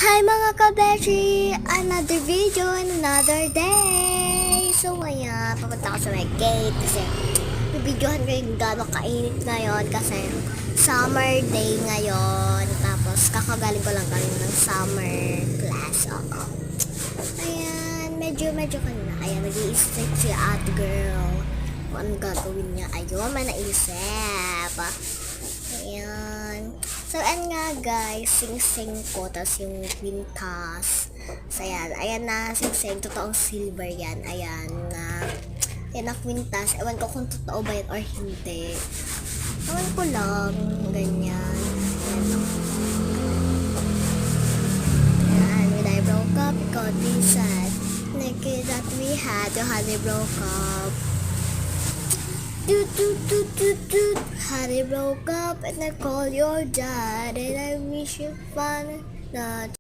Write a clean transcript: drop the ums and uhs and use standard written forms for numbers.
Hi mga kabeshi! Another video and another day! So ngayon, papunta ako sa my gate kasi bibidyohan ko yung gano'ng kainit ngayon kasi summer day ngayon. Tapos kakagaling ko lang galing ng summer class. Oo. Ayan, medyo kanina. Ayan, nag-iisip si ate girl kung anong gagawin niya. Ayun, may naisip. Ayan. So, ayan nga guys, sing-sing ko, tapos yung quintas. So, ayan na, sing-sing, totoong silver yan. Ayan na, ayan na quintas. Ewan ko kung totoo ba yan or hindi. Ewan ko lang, ganyan. Ayan, when I broke up, it got me sad. Naked that we had, honey broke up. Honey broke up and I call your dad and I wish you fun. Not